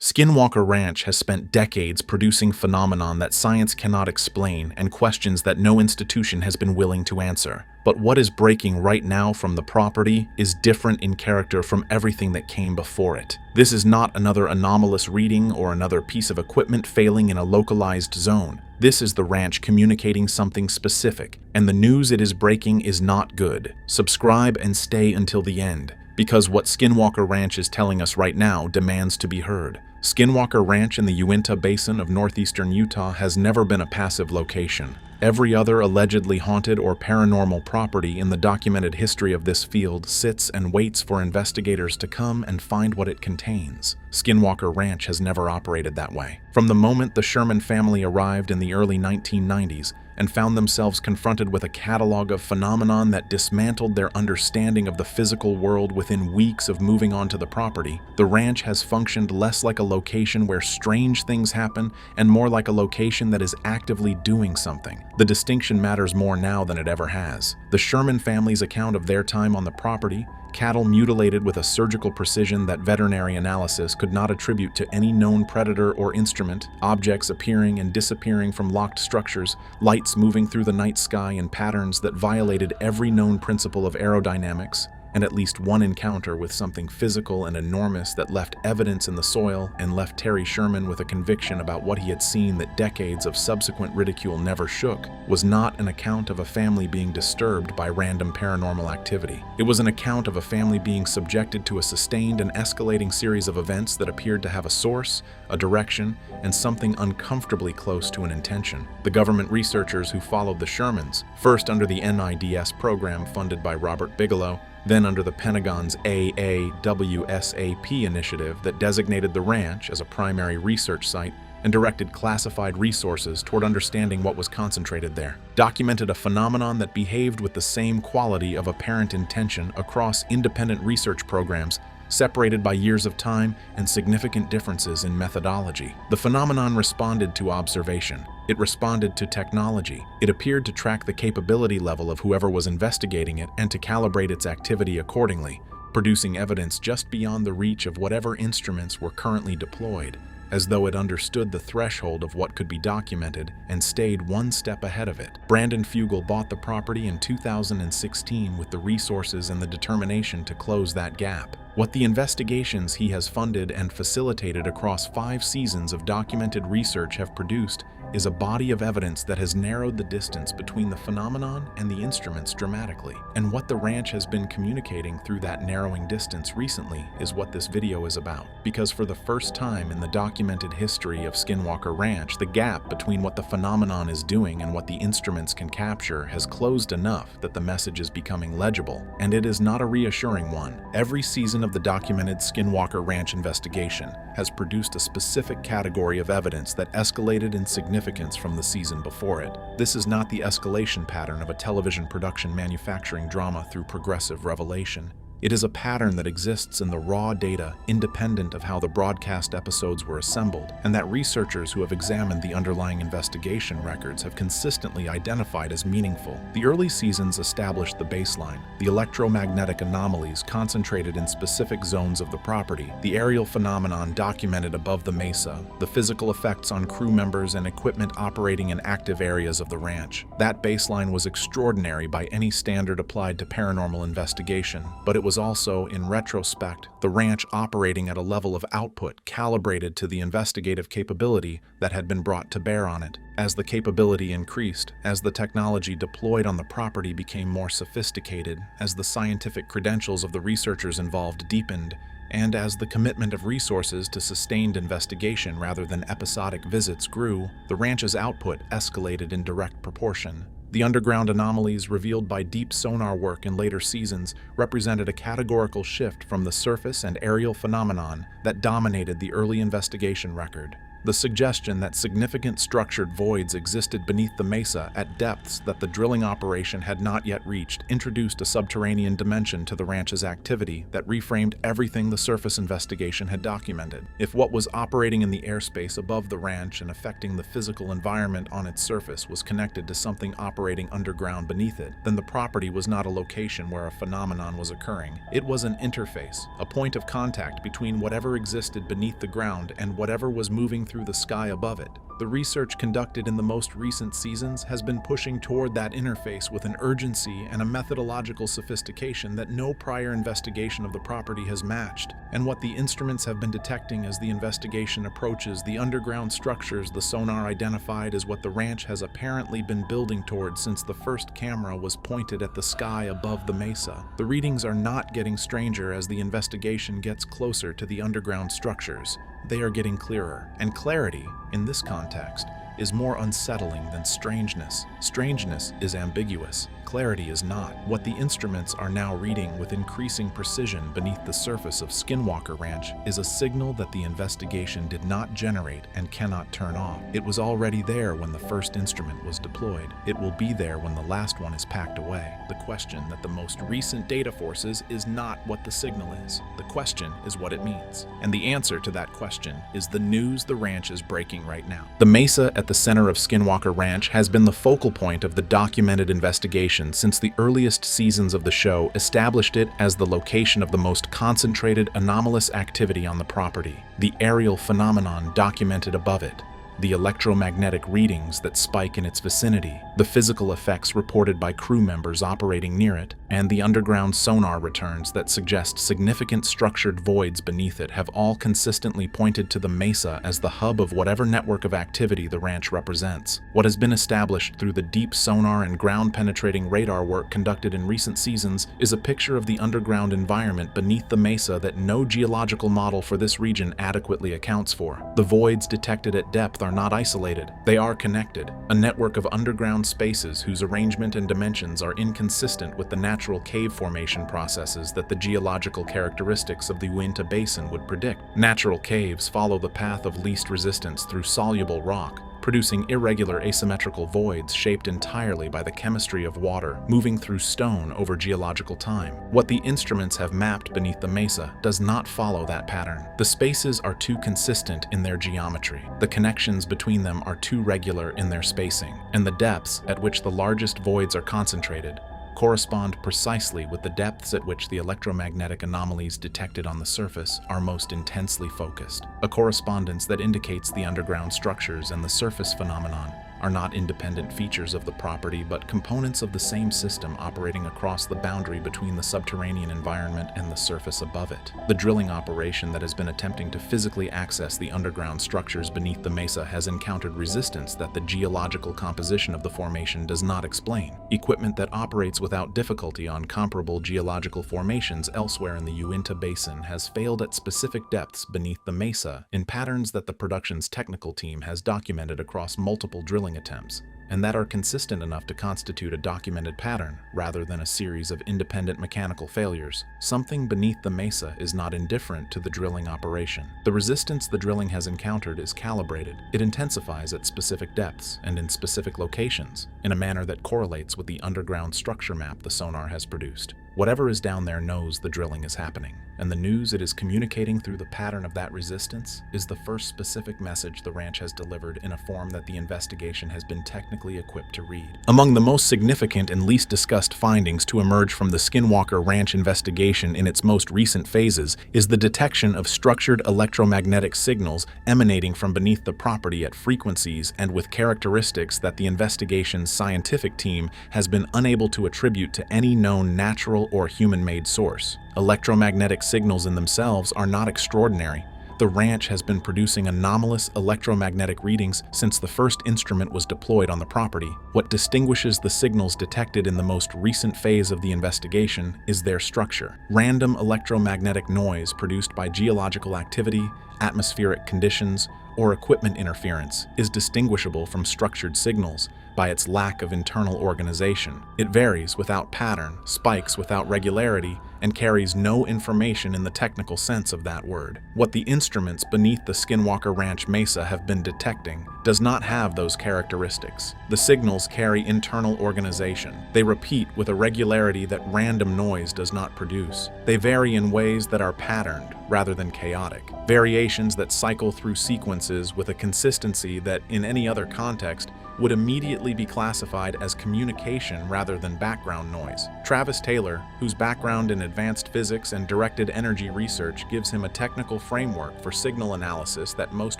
Skinwalker Ranch has spent decades producing phenomenon that science cannot explain and questions that no institution has been willing to answer. But what is breaking right now from the property is different in character from everything that came before it. This is not another anomalous reading or another piece of equipment failing in a localized zone. This is the ranch communicating something specific, and the news it is breaking is not good. Subscribe and stay until the end, because what Skinwalker Ranch is telling us right now demands to be heard. Skinwalker Ranch in the Uinta Basin of northeastern Utah has never been a passive location. Every other allegedly haunted or paranormal property in the documented history of this field sits and waits for investigators to come and find what it contains. Skinwalker Ranch has never operated that way. From the moment the Sherman family arrived in the early 1990s and found themselves confronted with a catalog of phenomenon that dismantled their understanding of the physical world within weeks of moving onto the property, the ranch has functioned less like a location where strange things happen and more like a location that is actively doing something. The distinction matters more now than it ever has. The Sherman family's account of their time on the property, cattle mutilated with a surgical precision that veterinary analysis could not attribute to any known predator or instrument, objects appearing and disappearing from locked structures, lights moving through the night sky in patterns that violated every known principle of aerodynamics, and at least one encounter with something physical and enormous that left evidence in the soil and left Terry Sherman with a conviction about what he had seen that decades of subsequent ridicule never shook, was not an account of a family being disturbed by random paranormal activity. It was an account of a family being subjected to a sustained and escalating series of events that appeared to have a source, a direction, and something uncomfortably close to an intention. The government researchers who followed the Shermans, first under the NIDS program funded by Robert Bigelow, then under the Pentagon's AAWSAP initiative that designated the ranch as a primary research site and directed classified resources toward understanding what was concentrated there, documented a phenomenon that behaved with the same quality of apparent intention across independent research programs separated by years of time and significant differences in methodology. The phenomenon responded to observation. It responded to technology. It appeared to track the capability level of whoever was investigating it and to calibrate its activity accordingly, producing evidence just beyond the reach of whatever instruments were currently deployed, as though it understood the threshold of what could be documented and stayed one step ahead of it. Brandon Fugel bought the property in 2016 with the resources and the determination to close that gap. What the investigations he has funded and facilitated across 5 seasons of documented research have produced is a body of evidence that has narrowed the distance between the phenomenon and the instruments dramatically. And what the ranch has been communicating through that narrowing distance recently is what this video is about. Because for the first time in the documented history of Skinwalker Ranch, the gap between what the phenomenon is doing and what the instruments can capture has closed enough that the message is becoming legible, and it is not a reassuring one. Every season of the documented Skinwalker Ranch investigation has produced a specific category of evidence that escalated in significance from the season before it. This is not the escalation pattern of a television production manufacturing drama through progressive revelation. It is a pattern that exists in the raw data, independent of how the broadcast episodes were assembled, and that researchers who have examined the underlying investigation records have consistently identified as meaningful. The early seasons established the baseline, the electromagnetic anomalies concentrated in specific zones of the property, the aerial phenomenon documented above the mesa, the physical effects on crew members and equipment operating in active areas of the ranch. That baseline was extraordinary by any standard applied to paranormal investigation, but it was also, in retrospect, the ranch operating at a level of output calibrated to the investigative capability that had been brought to bear on it. As the capability increased, as the technology deployed on the property became more sophisticated, as the scientific credentials of the researchers involved deepened, and as the commitment of resources to sustained investigation rather than episodic visits grew, the ranch's output escalated in direct proportion. The underground anomalies revealed by deep sonar work in later seasons represented a categorical shift from the surface and aerial phenomenon that dominated the early investigation record. The suggestion that significant structured voids existed beneath the mesa at depths that the drilling operation had not yet reached introduced a subterranean dimension to the ranch's activity that reframed everything the surface investigation had documented. If what was operating in the airspace above the ranch and affecting the physical environment on its surface was connected to something operating underground beneath it, then the property was not a location where a phenomenon was occurring. It was an interface, a point of contact between whatever existed beneath the ground and whatever was moving through the sky above it. The research conducted in the most recent seasons has been pushing toward that interface with an urgency and a methodological sophistication that no prior investigation of the property has matched. And what the instruments have been detecting as the investigation approaches the underground structures the sonar identified as what the ranch has apparently been building towards since the first camera was pointed at the sky above the mesa. The readings are not getting stranger as the investigation gets closer to the underground structures. They are getting clearer, and clarity, in this context, is more unsettling than strangeness. Strangeness is ambiguous. Clarity is not. What the instruments are now reading with increasing precision beneath the surface of Skinwalker Ranch is a signal that the investigation did not generate and cannot turn off. It was already there when the first instrument was deployed. It will be there when the last one is packed away. The question that the most recent data forces is not what the signal is. The question is what it means. And the answer to that question is the news the ranch is breaking right now. The mesa at the center of Skinwalker Ranch has been the focal point of the documented investigation since the earliest seasons of the show established it as the location of the most concentrated anomalous activity on the property, the aerial phenomenon documented above it, the electromagnetic readings that spike in its vicinity, the physical effects reported by crew members operating near it, and the underground sonar returns that suggest significant structured voids beneath it have all consistently pointed to the mesa as the hub of whatever network of activity the ranch represents. What has been established through the deep sonar and ground-penetrating radar work conducted in recent seasons is a picture of the underground environment beneath the mesa that no geological model for this region adequately accounts for. The voids detected at depth are not isolated. They are connected, a network of underground spaces whose arrangement and dimensions are inconsistent with the natural cave formation processes that the geological characteristics of the Uinta Basin would predict. Natural caves follow the path of least resistance through soluble rock, producing irregular asymmetrical voids shaped entirely by the chemistry of water moving through stone over geological time. What the instruments have mapped beneath the mesa does not follow that pattern. The spaces are too consistent in their geometry, the connections between them are too regular in their spacing, and the depths at which the largest voids are concentrated correspond precisely with the depths at which the electromagnetic anomalies detected on the surface are most intensely focused, a correspondence that indicates the underground structures and the surface phenomenon are not independent features of the property but components of the same system operating across the boundary between the subterranean environment and the surface above it. The drilling operation that has been attempting to physically access the underground structures beneath the mesa has encountered resistance that the geological composition of the formation does not explain. Equipment that operates without difficulty on comparable geological formations elsewhere in the Uinta Basin has failed at specific depths beneath the mesa in patterns that the production's technical team has documented across multiple drilling attempts, and that are consistent enough to constitute a documented pattern rather than a series of independent mechanical failures. Something beneath the mesa is not indifferent to the drilling operation. The resistance the drilling has encountered is calibrated. It intensifies at specific depths and in specific locations in a manner that correlates with the underground structure map the sonar has produced. Whatever is down there knows the drilling is happening, and the news it is communicating through the pattern of that resistance is the first specific message the ranch has delivered in a form that the investigation has been technically equipped to read. Among the most significant and least discussed findings to emerge from the Skinwalker Ranch investigation in its most recent phases is the detection of structured electromagnetic signals emanating from beneath the property at frequencies and with characteristics that the investigation's scientific team has been unable to attribute to any known natural or human-made source. Electromagnetic signals in themselves are not extraordinary. The ranch has been producing anomalous electromagnetic readings since the first instrument was deployed on the property. What distinguishes the signals detected in the most recent phase of the investigation is their structure. Random electromagnetic noise produced by geological activity, atmospheric conditions, or equipment interference is distinguishable from structured signals by its lack of internal organization. It varies without pattern, spikes without regularity, and carries no information in the technical sense of that word. What the instruments beneath the Skinwalker Ranch Mesa have been detecting does not have those characteristics. The signals carry internal organization. They repeat with a regularity that random noise does not produce. They vary in ways that are patterned rather than chaotic. Variations that cycle through sequences with a consistency that, in any other context, would immediately be classified as communication rather than background noise. Travis Taylor, whose background in advanced physics and directed energy research gives him a technical framework for signal analysis that most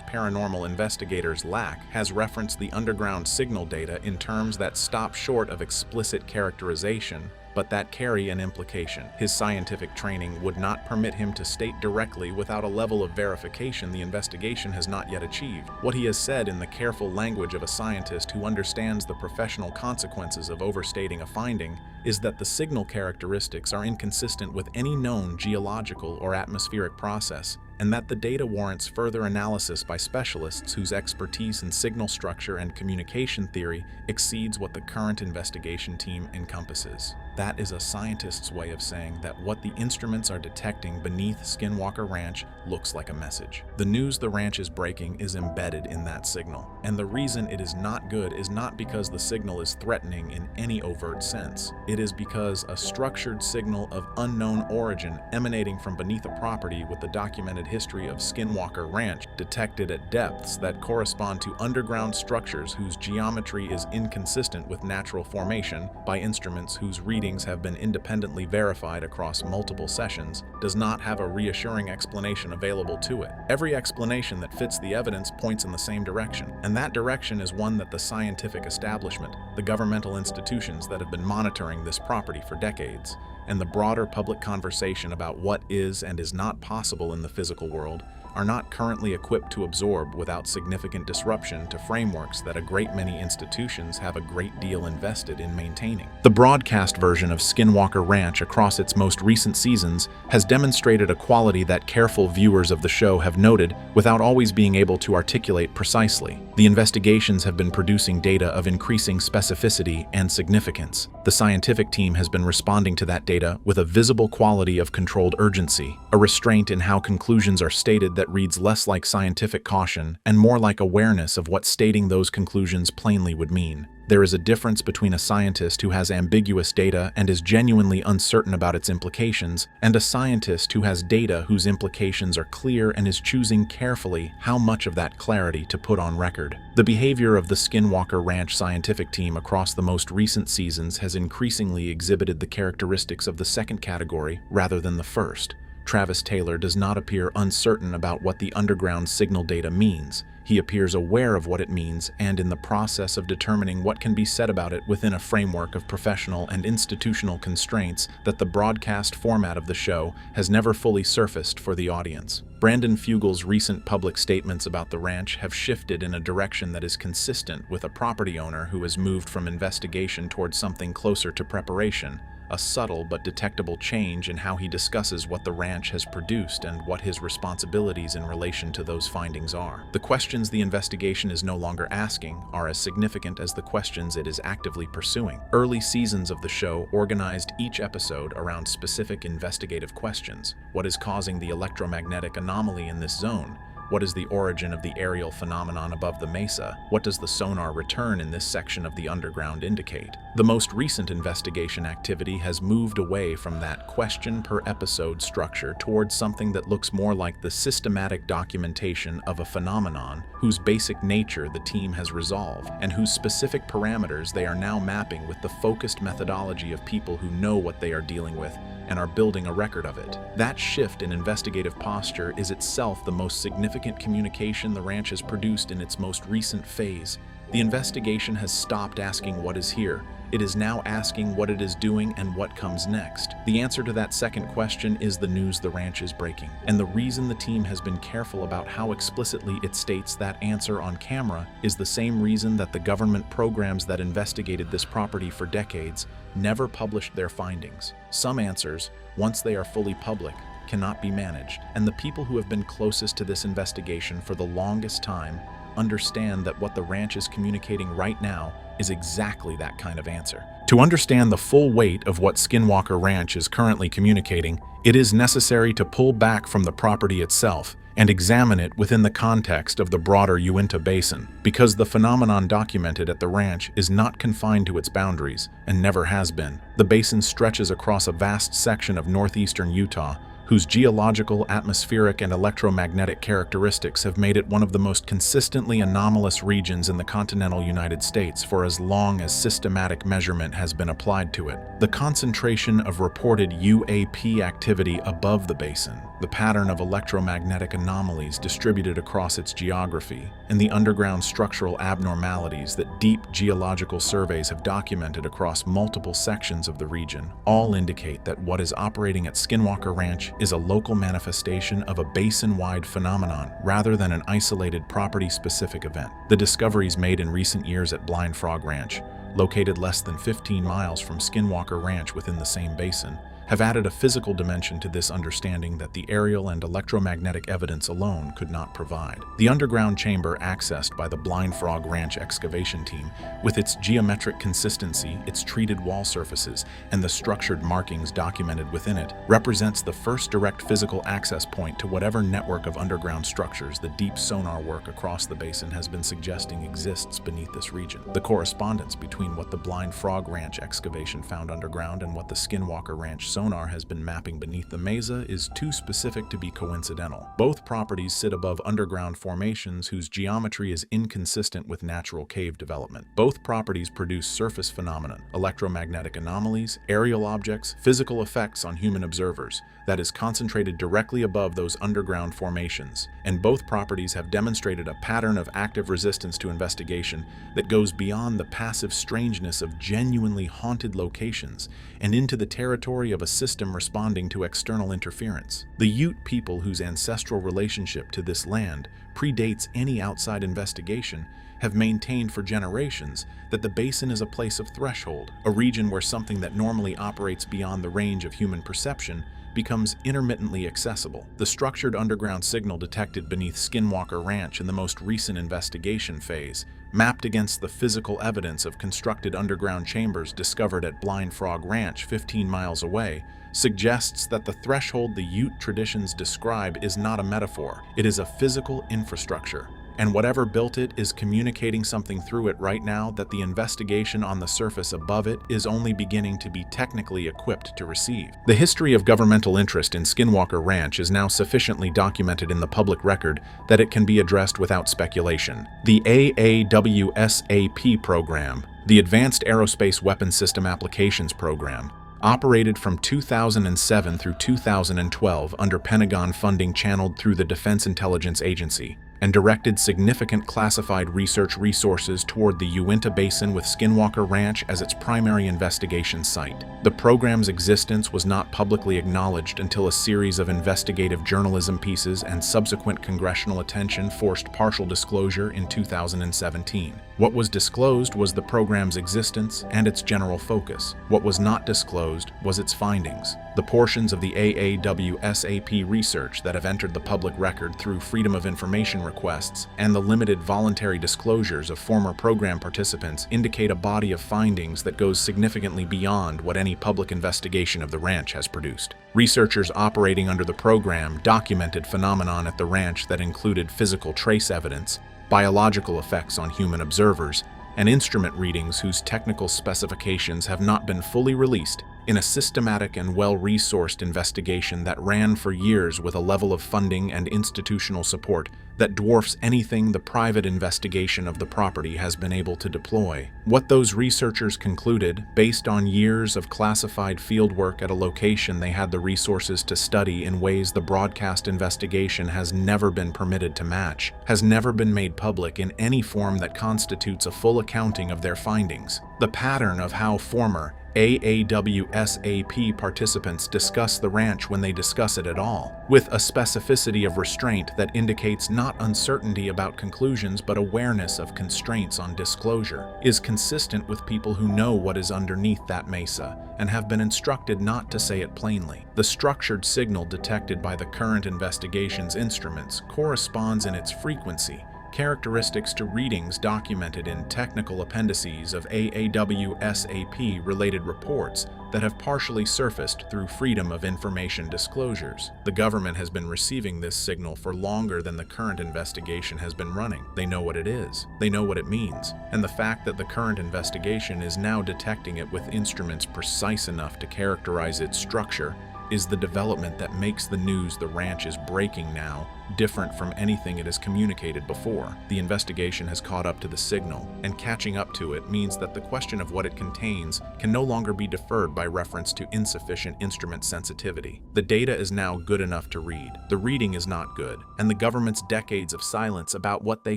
paranormal investigators lack, has referenced the underground signal data in terms that stop short of explicit characterization, but that carry an implication. His scientific training would not permit him to state directly without a level of verification the investigation has not yet achieved. What he has said in the careful language of a scientist who understands the professional consequences of overstating a finding is that the signal characteristics are inconsistent with any known geological or atmospheric process, and that the data warrants further analysis by specialists whose expertise in signal structure and communication theory exceeds what the current investigation team encompasses. That is a scientist's way of saying that what the instruments are detecting beneath Skinwalker Ranch looks like a message. The news the ranch is breaking is embedded in that signal, and the reason it is not good is not because the signal is threatening in any overt sense. It is because a structured signal of unknown origin emanating from beneath a property with the documented history of Skinwalker Ranch detected at depths that correspond to underground structures whose geometry is inconsistent with natural formation by instruments whose readings have been independently verified across multiple sessions does not have a reassuring explanation available to it. Every explanation that fits the evidence points in the same direction, and that direction is one that the scientific establishment, the governmental institutions that have been monitoring this property for decades, and the broader public conversation about what is and is not possible in the physical world are not currently equipped to absorb without significant disruption to frameworks that a great many institutions have a great deal invested in maintaining. The broadcast version of Skinwalker Ranch across its most recent seasons has demonstrated a quality that careful viewers of the show have noted without always being able to articulate precisely. The investigations have been producing data of increasing specificity and significance. The scientific team has been responding to that data with a visible quality of controlled urgency, a restraint in how conclusions are stated that reads less like scientific caution and more like awareness of what stating those conclusions plainly would mean. There is a difference between a scientist who has ambiguous data and is genuinely uncertain about its implications, and a scientist who has data whose implications are clear and is choosing carefully how much of that clarity to put on record. The behavior of the Skinwalker Ranch scientific team across the most recent seasons has increasingly exhibited the characteristics of the second category rather than the first. Travis Taylor does not appear uncertain about what the underground signal data means. He appears aware of what it means and in the process of determining what can be said about it within a framework of professional and institutional constraints that the broadcast format of the show has never fully surfaced for the audience. Brandon Fugel's recent public statements about the ranch have shifted in a direction that is consistent with a property owner who has moved from investigation towards something closer to preparation. A subtle but detectable change in how he discusses what the ranch has produced and what his responsibilities in relation to those findings are. The questions the investigation is no longer asking are as significant as the questions it is actively pursuing. Early seasons of the show organized each episode around specific investigative questions. What is causing the electromagnetic anomaly in this zone? What is the origin of the aerial phenomenon above the mesa? What does the sonar return in this section of the underground indicate? The most recent investigation activity has moved away from that question-per-episode structure towards something that looks more like the systematic documentation of a phenomenon whose basic nature the team has resolved, and whose specific parameters they are now mapping with the focused methodology of people who know what they are dealing with and are building a record of it. That shift in investigative posture is itself the most significant communication the ranch has produced in its most recent phase. The investigation has stopped asking what is here. It is now asking what it is doing and what comes next. The answer to that second question is the news the ranch is breaking. And the reason the team has been careful about how explicitly it states that answer on camera is the same reason that the government programs that investigated this property for decades never published their findings. Some answers, once they are fully public, cannot be managed, and the people who have been closest to this investigation for the longest time understand that what the ranch is communicating right now is exactly that kind of answer. To understand the full weight of what Skinwalker Ranch is currently communicating, it is necessary to pull back from the property itself and examine it within the context of the broader Uinta Basin, because the phenomenon documented at the ranch is not confined to its boundaries and never has been. The basin stretches across a vast section of northeastern Utah, whose geological, atmospheric, and electromagnetic characteristics have made it one of the most consistently anomalous regions in the continental United States for as long as systematic measurement has been applied to it. The concentration of reported UAP activity above the basin, the pattern of electromagnetic anomalies distributed across its geography, and the underground structural abnormalities that deep geological surveys have documented across multiple sections of the region all indicate that what is operating at Skinwalker Ranch is a local manifestation of a basin-wide phenomenon rather than an isolated property-specific event. The discoveries made in recent years at Blind Frog Ranch, located less than 15 miles from Skinwalker Ranch within the same basin, have added a physical dimension to this understanding that the aerial and electromagnetic evidence alone could not provide. The underground chamber accessed by the Blind Frog Ranch excavation team, with its geometric consistency, its treated wall surfaces, and the structured markings documented within it, represents the first direct physical access point to whatever network of underground structures the deep sonar work across the basin has been suggesting exists beneath this region. The correspondence between what the Blind Frog Ranch excavation found underground and what the Skinwalker Ranch sonar has been mapping beneath the mesa is too specific to be coincidental. Both properties sit above underground formations whose geometry is inconsistent with natural cave development. Both properties produce surface phenomena, electromagnetic anomalies, aerial objects, physical effects on human observers that is concentrated directly above those underground formations, and both properties have demonstrated a pattern of active resistance to investigation that goes beyond the passive strangeness of genuinely haunted locations and into the territory of a system responding to external interference. The Ute people, whose ancestral relationship to this land predates any outside investigation, have maintained for generations that the basin is a place of threshold, a region where something that normally operates beyond the range of human perception becomes intermittently accessible. The structured underground signal detected beneath Skinwalker Ranch in the most recent investigation phase, mapped against the physical evidence of constructed underground chambers discovered at Blind Frog Ranch 15 miles away, suggests that the threshold the Ute traditions describe is not a metaphor. It is a physical infrastructure, and whatever built it is communicating something through it right now that the investigation on the surface above it is only beginning to be technically equipped to receive. The history of governmental interest in Skinwalker Ranch is now sufficiently documented in the public record that it can be addressed without speculation. The AAWSAP program, the Advanced Aerospace Weapons System Applications Program, operated from 2007 through 2012 under Pentagon funding channeled through the Defense Intelligence Agency, and directed significant classified research resources toward the Uinta Basin with Skinwalker Ranch as its primary investigation site. The program's existence was not publicly acknowledged until a series of investigative journalism pieces and subsequent congressional attention forced partial disclosure in 2017. What was disclosed was the program's existence and its general focus. What was not disclosed was its findings. The portions of the AAWSAP research that have entered the public record through Freedom of Information requests and the limited voluntary disclosures of former program participants indicate a body of findings that goes significantly beyond what any public investigation of the ranch has produced. Researchers operating under the program documented phenomenon at the ranch that included physical trace evidence, biological effects on human observers, and instrument readings whose technical specifications have not been fully released in a systematic and well-resourced investigation that ran for years with a level of funding and institutional support that dwarfs anything the private investigation of the property has been able to deploy. What those researchers concluded, based on years of classified fieldwork at a location they had the resources to study in ways the broadcast investigation has never been permitted to match, has never been made public in any form that constitutes a full accounting of their findings. The pattern of how former AAWSAP participants discuss the ranch when they discuss it at all, with a specificity of restraint that indicates not uncertainty about conclusions but awareness of constraints on disclosure, is consistent with people who know what is underneath that mesa and have been instructed not to say it plainly. The structured signal detected by the current investigation's instruments corresponds in its frequency, characteristics to readings documented in technical appendices of AAWSAP-related reports that have partially surfaced through Freedom of Information disclosures. The government has been receiving this signal for longer than the current investigation has been running. They know what it is, they know what it means, and the fact that the current investigation is now detecting it with instruments precise enough to characterize its structure is the development that makes the news the ranch is breaking now different from anything it has communicated before. The investigation has caught up to the signal, and catching up to it means that the question of what it contains can no longer be deferred by reference to insufficient instrument sensitivity. The data is now good enough to read. The reading is not good, and the government's decades of silence about what they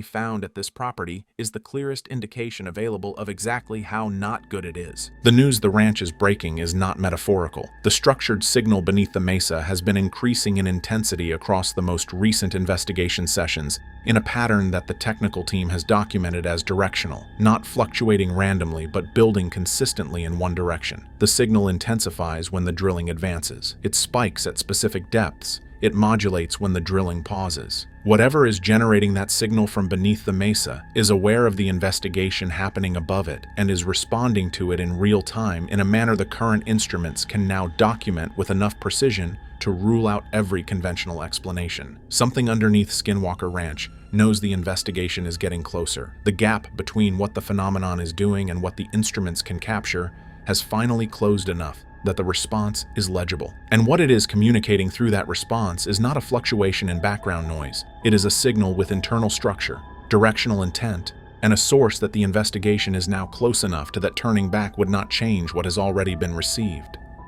found at this property is the clearest indication available of exactly how not good it is. The news the ranch is breaking is not metaphorical. The structured signal beneath the mesa has been increasing in intensity across the most recent investigation sessions in a pattern that the technical team has documented as directional, not fluctuating randomly but building consistently in one direction. The signal intensifies when the drilling advances. It spikes at specific depths. It modulates when the drilling pauses. Whatever is generating that signal from beneath the mesa is aware of the investigation happening above it and is responding to it in real time in a manner the current instruments can now document with enough precision to rule out every conventional explanation. Something underneath Skinwalker Ranch knows the investigation is getting closer. The gap between what the phenomenon is doing and what the instruments can capture has finally closed enough that the response is legible. And what it is communicating through that response is not a fluctuation in background noise. It is a signal with internal structure, directional intent, and a source that the investigation is now close enough to that turning back would not change what has already been received.